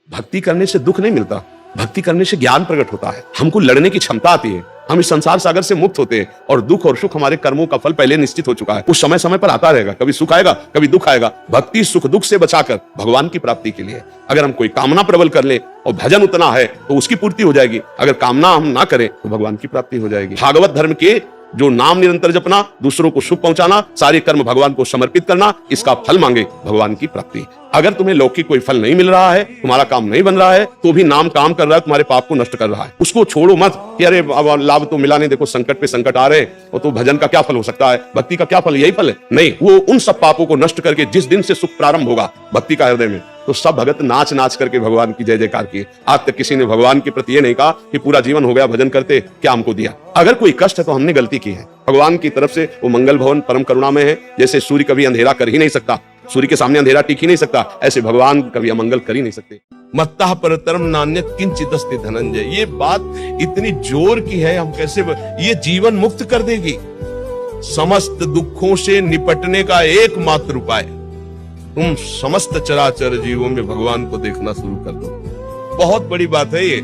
भक्ति करने से दुख नहीं मिलता, भक्ति करने से ज्ञान प्रकट होता है, हमको लड़ने की क्षमता आती है, हम इस संसार सागर से मुक्त होते हैं और दुख और सुख हमारे कर्मों का फल पहले निश्चित हो चुका है। कुछ समय समय पर आता रहेगा, कभी सुख आएगा कभी दुख आएगा। भक्ति सुख दुख से बचाकर भगवान की प्राप्ति के लिए। अगर हम कोई कामना प्रबल कर ले और भजन उतना है तो उसकी पूर्ति हो जाएगी, अगर कामना हम ना करें तो भगवान की प्राप्ति हो जाएगी। भागवत धर्म के जो नाम निरंतर जपना, दूसरों को सुख पहुंचाना, सारे कर्म भगवान को समर्पित करना, इसका फल मांगे भगवान की प्राप्ति। अगर तुम्हें लौकिक कोई फल नहीं मिल रहा है, तुम्हारा काम नहीं बन रहा है, तो भी नाम काम कर रहा है, तुम्हारे पाप को नष्ट कर रहा है, उसको छोड़ो मत कि अरे लाभ तो मिला नहीं, देखो संकट पे संकट आ रहे, और तो भजन का क्या फल हो सकता है, भक्ति का क्या फल, यही फल है। नहीं, वो उन सब पापों को नष्ट करके जिस दिन से सुख प्रारंभ होगा भक्ति का हृदय में, तो सब भगत नाच नाच करके भगवान की जय जयकार किए। आज तक किसी ने भगवान के प्रति ये नहीं कहा कि पूरा जीवन हो गया भजन करते, क्या हमको दिया। अगर कोई कष्ट है तो हमने गलती की है। भगवान की तरफ से वो मंगल भवन परम करुणा में है। जैसे सूर्य कभी अंधेरा कर ही नहीं सकता, सूर्य के सामने अंधेरा टिक ही नहीं सकता, ऐसे भगवान कभी अमंगल कर ही नहीं सकते। मत्तः परतरम नान्यत् किंचिदस्ति धनंजय, ये बात इतनी जोर की है, हम कैसे ये जीवन मुक्त कर देगी। समस्त दुखों से निपटने का एकमात्र उपाय, तुम समस्त चराचर जीवों में भगवान को देखना शुरू कर दो। बहुत बड़ी बात है ये।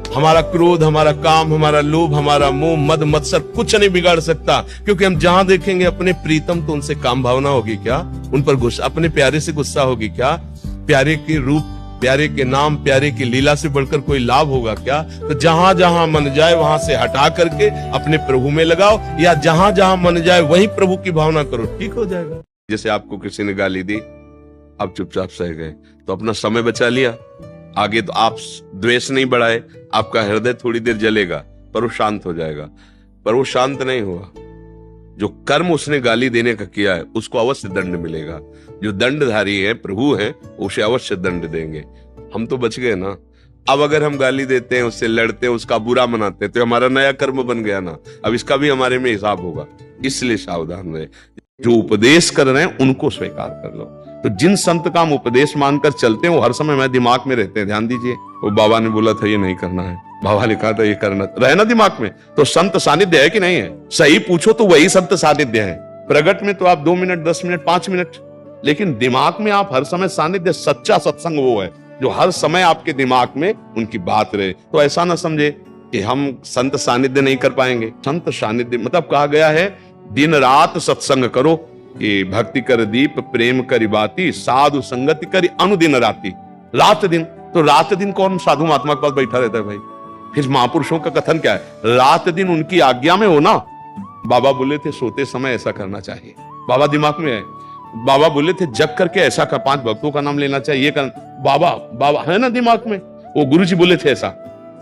हमारा क्रोध, हमारा काम, हमारा लोभ, हमारा मोह, मद मत्सर कुछ नहीं बिगाड़ सकता, क्योंकि हम जहां देखेंगे अपने प्रीतम तो उनसे काम भावना होगी क्या, उन पर गुस्सा, अपने प्यारे से गुस्सा होगी क्या, प्यारे के रूप, प्यारे के नाम, प्यारे की लीला से बढ़कर कोई लाभ होगा क्या। तो जहां जहां मन जाए वहां से हटा करके अपने प्रभु में लगाओ, या जहां जहां मन जाए वहीं प्रभु की भावना करो, ठीक हो जाएगा। जैसे आपको किसी ने गाली दी, आप चुपचाप सह गए तो अपना समय बचा लिया, आगे तो आप द्वेष नहीं बढ़ाए, आपका हृदय थोड़ी देर जलेगा पर वो शांत हो जाएगा। पर वो शांत नहीं हुआ, जो कर्म उसने गाली देने का किया है उसको अवश्य दंड मिलेगा। जो दंडधारी है, प्रभु है, उसे अवश्य दंड देंगे। हम तो बच गए ना। अब अगर हम गाली देते हैं, उससे लड़ते हैं, उसका बुरा मनाते हैं, तो हमारा नया कर्म बन गया ना, अब इसका भी हमारे में हिसाब होगा। इसलिए सावधान रहे। जो उपदेश कर रहे हैं उनको स्वीकार कर लो। तो जिन संत का हम उपदेश मानकर चलते हैं वो हर समय हमारे दिमाग में रहते हैं। ध्यान दीजिए, वो बाबा ने बोला था ये नहीं करना है, बाबा ने कहा था ये करना, रहे ना दिमाग में, तो संत सानिध्य है कि नहीं है। सही पूछो तो वही संत सानिध्य है। प्रगट में तो आप 2 मिनट, 10 मिनट, 5 मिनट, लेकिन दिमाग में आप हर समय सानिध्य। सच्चा सत्संग वो है जो हर समय आपके दिमाग में उनकी बात रहे। तो ऐसा ना समझे कि हम संत सानिध्य नहीं कर पाएंगे। संत सानिध्य मतलब कहा गया है दिन रात सत्संग करो, कि भक्ति कर दीप प्रेम करी बाती, साधु संगति करी अनुदिन राती। रात दिन, तो रात दिन कौन साधु महात्मा के पास बैठा रहता है भाई। फिर महापुरुषों का कथन क्या है, रात दिन उनकी आज्ञा में हो ना। बाबा बोले थे सोते समय ऐसा करना चाहिए, बाबा दिमाग में है। बाबा बोले थे जग करके ऐसा कर, 5 भक्तों का नाम लेना चाहिए, बाबा बाबा है ना दिमाग में। वो गुरु जी बोले थे ऐसा,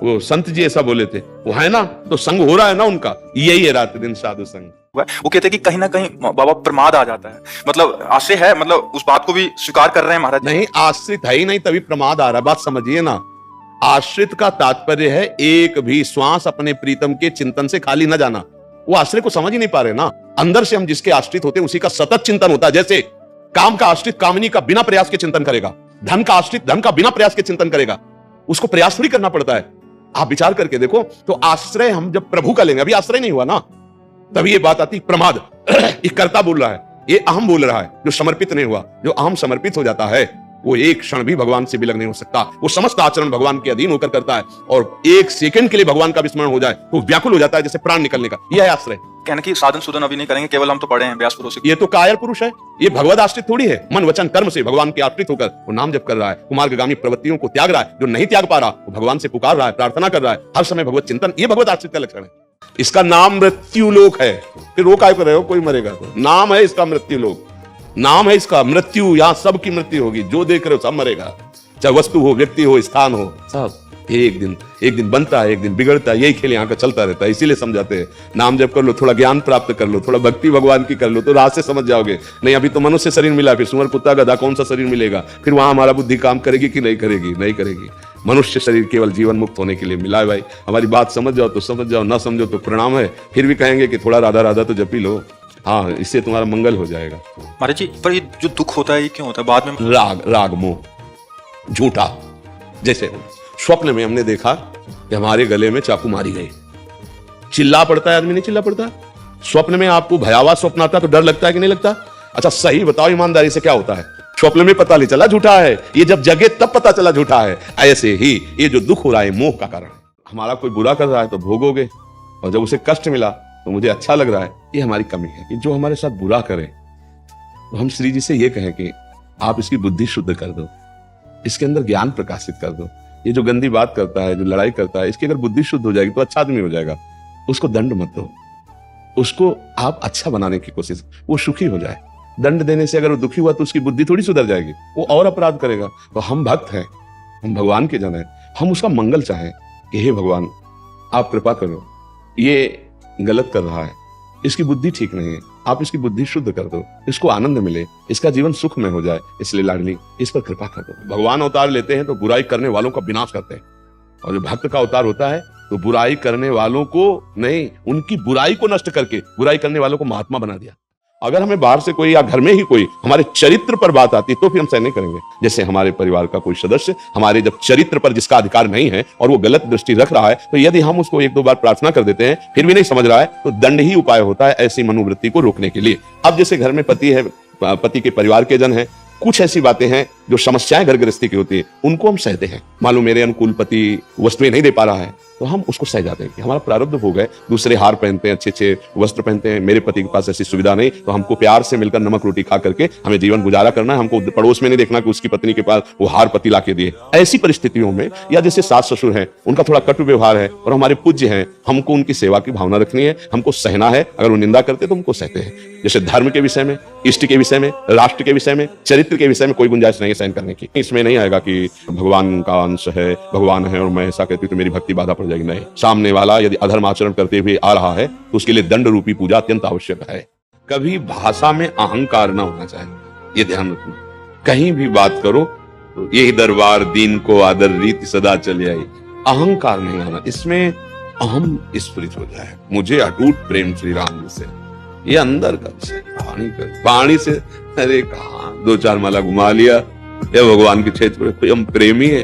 वो संत जी ऐसा बोले थे, वो है ना, तो संग हो रहा है ना उनका। यही है रात दिन साधु संग। वो कहते हैं कि कहीं ना कहीं बाबा प्रमाद आ जाता है, मतलब आश्रय है, मतलब उस बात को भी स्वीकार कर रहे हैं महाराज। नहीं, आश्रित है ही नहीं तभी प्रमाद आ रहा है, बात समझिए ना। आश्रित का तात्पर्य है एक भी श्वास अपने प्रीतम के चिंतन से खाली न जाना। वो आश्रय को समझ ही नहीं पा रहे ना। अंदर से हम जिसके आश्रित होते हैं उसी का सतत चिंतन होता है। जैसे काम का आश्रित कामनी का बिना प्रयास के चिंतन करेगा, धन का आश्रित धन का बिना प्रयास के चिंतन करेगा, उसको प्रयास थोड़ी करना पड़ता है। आप विचार करके देखो, तो आश्रय हम जब प्रभु का लेंगे, अभी आश्रय नहीं हुआ ना, तभी ये बात आती प्रमाद। ये कर्ता बोल रहा है, ये अहम बोल रहा है। जो समर्पित नहीं हुआ, जो अहम समर्पित हो जाता है, वो एक क्षण भी भगवान से विलग नहीं हो सकता। वो समस्त आचरण भगवान के अधीन होकर करता है, और एक सेकंड के लिए भगवान का विस्मरण हो जाए तो व्याकुल हो जाता है, जैसे प्राण निकलने का। यह है आश्रय। कहने की साधन सुधन अभी नहीं करेंगे, केवल हम तो पढ़े हैं व्यास पुरुष। ये तो कायर पुरुष है, ये भगवद आश्रित थोड़ी है। मन वचन कर्म से भगवान के आश्रित होकर वो नाम जप कर रहा है, कुमार्गामी प्रवृत्तियों को त्याग रहा है। जो नहीं त्याग पा रहा वो भगवान से पुकार रहा है, प्रार्थना कर रहा है, हर समय भगवत चिंतन। ये भगवत आश्रित का लक्षण है। इसका नाम मृत्यु लोक है। फिर वो काय कर रहे हो, कोई मरेगा तो नाम है इसका मृत्यु लोक, नाम है इसका मृत्यु। यहां सबकी मृत्यु होगी, जो देख रहे हो सब मरेगा, चाहे वस्तु हो, व्यक्ति हो, स्थान हो, सब एक दिन बनता है, एक दिन बिगड़ता है। यही खेल यहाँ का चलता रहता है। इसीलिए समझाते हैं नाम जप कर लो, थोड़ा ज्ञान प्राप्त कर लो, थोड़ा भक्ति भगवान की कर लो, तो राह से समझ जाओगे। नहीं अभी तो मनुष्य शरीर मिला, फिर सुअर कुत्ता गधा कौन सा शरीर मिलेगा, फिर वहां हमारा बुद्धि काम करेगी कि नहीं करेगी, नहीं करेगी। मनुष्य शरीर केवल जीवन मुक्त होने के लिए मिला है भाई। हमारी बात समझ जाओ तो समझ जाओ, ना समझो तो प्रणाम है। फिर भी कहेंगे कि थोड़ा राधा राधा तो जप ही लो, हाँ, इससे तुम्हारा मंगल हो जाएगा। महाराज जी, पर ये जो दुख होता है ये क्यों होता है बाद में? राग मोह झूठा। जैसे स्वप्न में हमने देखा कि हमारे गले में चाकू मारी गई, चिल्ला पड़ता है आदमी, नहीं चिल्ला पड़ता? स्वप्न में आपको भयावह स्वप्न आता है तो डर लगता है कि नहीं लगता? अच्छा सही बताओ ईमानदारी से, क्या होता है? स्वप्न में पता नहीं चला झूठा है, ये जब जगे तब पता चला झूठा है। ऐसे ही ये जो दुख हो रहा है मोह का कारण है। हमारा कोई बुरा कर रहा है तो भोगोगे, और जब उसे कष्ट मिला तो मुझे अच्छा लग रहा है। ये हमारी कमी है कि जो हमारे साथ बुरा करे तो हम श्री जी से ये कहें कि आप इसकी बुद्धि शुद्ध कर दो, इसके अंदर ज्ञान प्रकाशित कर दो। ये जो गंदी बात करता है, जो लड़ाई करता है, इसकी अगर बुद्धि शुद्ध हो जाएगी तो अच्छा आदमी हो जाएगा। उसको दंड मत दो, उसको आप अच्छा बनाने की कोशिश, वो सुखी हो जाए। दंड देने से अगर वो दुखी हुआ तो उसकी बुद्धि थोड़ी सुधर जाएगी, वो और अपराध करेगा। तो हम भक्त हैं, हम भगवान के जन हैं, हम उसका मंगल चाहें कि हे भगवान आप कृपा करो, ये गलत कर रहा है, इसकी बुद्धि ठीक नहीं है, आप इसकी बुद्धि शुद्ध कर दो, इसको आनंद मिले, इसका जीवन सुख में हो जाए, इसलिए लाडली इस पर कृपा कर दो। भगवान अवतार लेते हैं तो बुराई करने वालों का विनाश करते हैं, और जो भक्त का अवतार होता है तो बुराई करने वालों को नहीं, उनकी बुराई को नष्ट करके बुराई करने वालों को महात्मा बना दिया। अगर हमें बाहर से कोई या घर में ही कोई हमारे चरित्र पर बात आती तो फिर हम सहन नहीं करेंगे। जैसे हमारे परिवार का कोई सदस्य हमारे जब चरित्र पर जिसका अधिकार नहीं है और वो गलत दृष्टि रख रहा है, तो यदि हम उसको एक दो बार प्रार्थना कर देते हैं फिर भी नहीं समझ रहा है, तो दंड ही उपाय होता है ऐसी मनोवृत्ति को रोकने के लिए। अब जैसे घर में पति है, पति के परिवार के जन हैं, कुछ ऐसी बातें हैं जो समस्याएं घर गृहस्थी की होती है, उनको हम सहते हैं। मालूम मेरे अनुकूल पति वस्तुएं नहीं दे पा रहा है तो हम उसको सह जाते हैं कि हमारा प्रारब्ध भोग है। दूसरे हार पहनते हैं, अच्छे अच्छे वस्त्र पहनते हैं, मेरे पति के पास ऐसी सुविधा नहीं, तो हमको प्यार से मिलकर नमक रोटी खा करके हमें जीवन गुजारा करना है। हमको पड़ोस में नहीं देखना कि उसकी पत्नी के पास वो हार पति ला के दिए। ऐसी परिस्थितियों में, या जैसे सास ससुर हैं, उनका थोड़ा कटु व्यवहार है और हमारे पूज्य हैं, हमको उनकी सेवा की भावना रखनी है, हमको सहना है। अगर वो निंदा करते तो हमको सहते हैं। जैसे धर्म के विषय में, इष्ट के विषय में, राष्ट्र के विषय में, चरित्र के विषय में कोई गुंजाइश नहीं सहन करने की। इसमें नहीं आएगा कि भगवान का अंश है, भगवान है और मैं ऐसा कहती तो मेरी भक्ति बाधा पड़ जाएगी। नहीं, सामने वाला यदि अधर्म आचरण करते हुए आ रहा है तो उसके लिए दंड रूपी पूजा अत्यंत आवश्यक है। कभी भाषा में अहंकार ना होना चाहिए, ये ध्यान रखना। कहीं भी बात करो तो यही दरबार दीन को आदर रीति सदा चली आई, अहंकार नहीं आना, इसमें अहम स्फुरित हो जाए। मुझे अटूट प्रेम श्री राम जी से, ये अंदर का विषय, पानी से अरे कहा दो चार माला घुमा लिया, या भगवान के क्षेत्र में कोई हम प्रेमी है,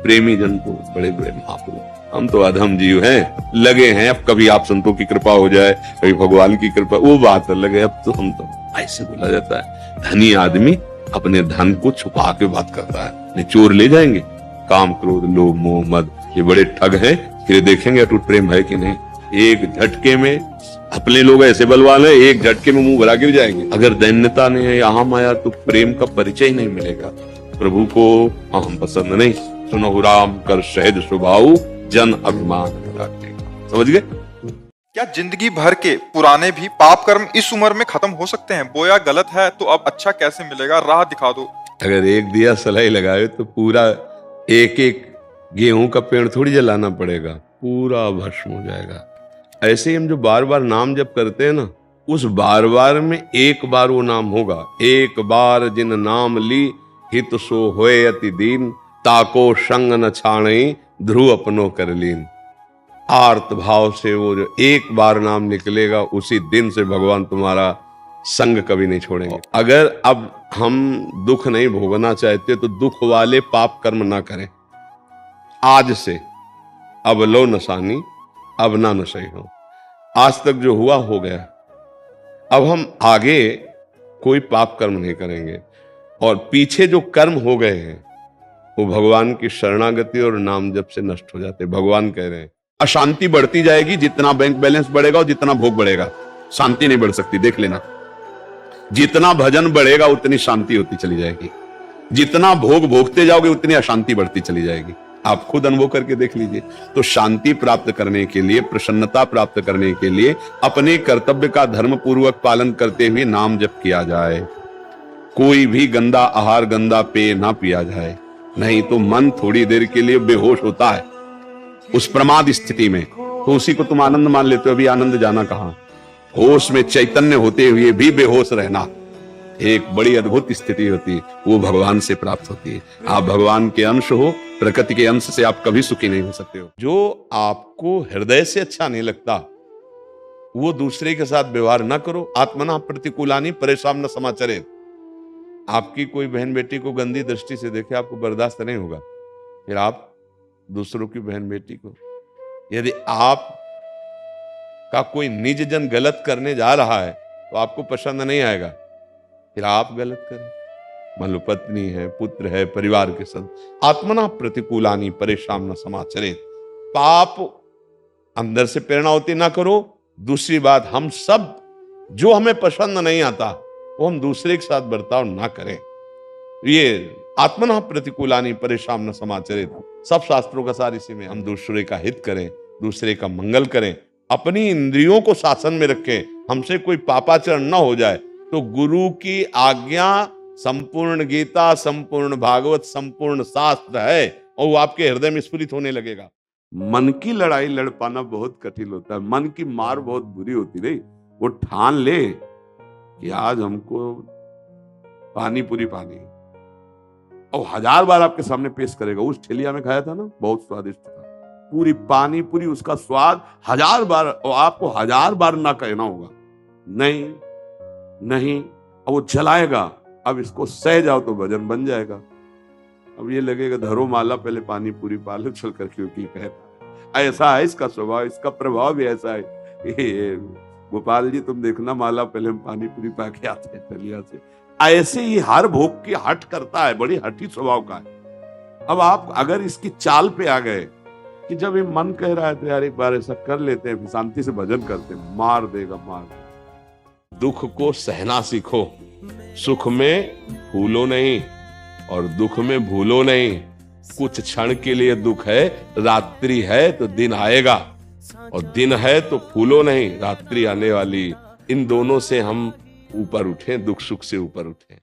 प्रेमी जन को बड़े बड़े महापुरुष, हम तो अधम जीव हैं, लगे हैं। अब कभी आप संतों की कृपा हो जाए, कभी भगवान की कृपा, वो बात अलग है। अब तो हम तो ऐसे बोला जाता है, धनी आदमी अपने धन को छुपा के बात करता है, नहीं चोर ले जाएंगे। काम क्रोध लोभ मोह मद ये बड़े ठग हैं, फिर देखेंगे अटूट प्रेम है कि नहीं। एक झटके में अपने लोग ऐसे बलवान है, एक झटके में मुंह भरा गिर जाएंगे। अगर दैन्यता ने अहम आया तो प्रेम का परिचय ही नहीं मिलेगा। प्रभु को अहम पसंद नहीं, सुनो राम कर सहज स्वभाव जन अभिमान रखेगा। समझ गए? क्या जिंदगी भर के पुराने भी पाप कर्म इस उम्र में खत्म हो सकते हैं? बोया गलत है तो अब अच्छा कैसे मिलेगा, राह दिखा दो। अगर एक दिया सलाई लगाए तो पूरा एक एक गेहूं का पेड़ थोड़ी जलाना पड़ेगा, पूरा भस्म हो जाएगा। ऐसे ही हम जो बार बार नाम जप करते हैं ना, उस बार बार में एक बार वो नाम होगा। एक बार जिन नाम ली हित सो होए अति दीन, ताको संग न छाणई ध्रुव अपनो कर लीन। आर्त भाव से वो जो एक बार नाम निकलेगा, उसी दिन से भगवान तुम्हारा संग कभी नहीं छोड़ेंगे। अगर अब हम दुख नहीं भोगना चाहते तो दुख वाले पाप कर्म ना करें। आज से अब लो नसानी अब ना नशे हो, आज तक जो हुआ हो गया, अब हम आगे कोई पाप कर्म नहीं करेंगे। और पीछे जो कर्म हो गए हैं वो भगवान की शरणागति और नाम जप से नष्ट हो जाते। भगवान कह रहे हैं अशांति बढ़ती जाएगी, जितना बैंक बैलेंस बढ़ेगा और जितना भोग बढ़ेगा, शांति नहीं बढ़ सकती। देख लेना, जितना भजन बढ़ेगा उतनी शांति होती चली जाएगी, जितना भोग भोगते जाओगे उतनी अशांति बढ़ती चली जाएगी। आप खुद अनुभव करके देख लीजिए। तो शांति प्राप्त करने के लिए, प्रसन्नता प्राप्त करने के लिए अपने कर्तव्य का धर्म पूर्वक पालन करते हुए नाम जप किया जाए। कोई भी गंदा आहार, गंदा पेय ना पिया जाए, नहीं तो मन थोड़ी देर के लिए बेहोश होता है उस प्रमाद स्थिति में, तो उसी को तुम आनंद मान लेते हो। अभी आनंद जाना कहां? होश में चैतन्य होते हुए भी बेहोश रहना एक बड़ी अद्भुत स्थिति होती है, वो भगवान से प्राप्त होती है। आप भगवान के अंश हो, प्रकृति के अंश से आप कभी सुखी नहीं हो सकते हो। जो आपको हृदय से अच्छा नहीं लगता वो दूसरे के साथ व्यवहार ना करो। आत्मना प्रतिकूलानी परेशान न समाचरे। आपकी कोई बहन बेटी को गंदी दृष्टि से देखे, आपको बर्दाश्त नहीं होगा, फिर आप दूसरों की बहन बेटी को, यदि आप का कोई निज जन गलत करने जा रहा है तो आपको पसंद नहीं आएगा, फिर आप गलत करें। मान लो पत्नी है, पुत्र है, परिवार के सदस्य। आत्मना प्रतिकूलानी परेशान न समाचरित। पाप अंदर से प्रेरणा होती ना करो। दूसरी बात, हम सब जो हमें पसंद नहीं आता वो हम दूसरे के साथ बर्ताव ना करें। ये आत्मना प्रतिकूलानी परेशान न समाचरित, सब शास्त्रों का सार इसी में। हम दूसरे का हित करें, दूसरे का मंगल करें, अपनी इंद्रियों को शासन में रखें, हमसे कोई पापाचरण न हो जाए। तो गुरु की आज्ञा संपूर्ण गीता, संपूर्ण भागवत, संपूर्ण शास्त्र है और वो आपके हृदय में स्फुरित होने लगेगा। मन की लड़ाई लड़ पाना बहुत कठिन होता है। मन की मार बहुत बुरी होती नहीं। वो ठान ले कि आज हमको पानी पूरी पानी, और 1000 बार आपके सामने पेश करेगा। उस ठेलिया में खाया था ना, बहुत स्वादिष्ट था, पूरी पानी पूरी, उसका स्वाद 1000 बार, और आपको 1000 बार ना कहना होगा नहीं नहीं, और वो चलाएगा। अब इसको सह जाओ तो भजन बन जाएगा। अब ये लगेगा धरो माला पहले पानी पूरी पालो चल करके वकील कहता है। ऐसा है इसका स्वभाव, इसका प्रभाव भी ऐसा है। गोपाल जी तुम देखना, माला पहले हम पानी पूरी पा के आते हैं ठलिया से। ऐसे ही हर भोग की हट करता है, बड़ी हठी स्वभाव का है। अब आप अगर इसकी चाल पे आ गए कि जब ये मन कह रहा है तो यार एक बार ऐसा कर लेते हैं, शांति से भजन करते हैं, मार देगा मार देगा। दुख को सहना सीखो, सुख में फूलो नहीं और दुख में भूलो नहीं। कुछ क्षण के लिए दुख है, रात्रि है तो दिन आएगा, और दिन है तो फूलो नहीं, रात्रि आने वाली। इन दोनों से हम ऊपर उठें, दुख सुख से ऊपर उठें।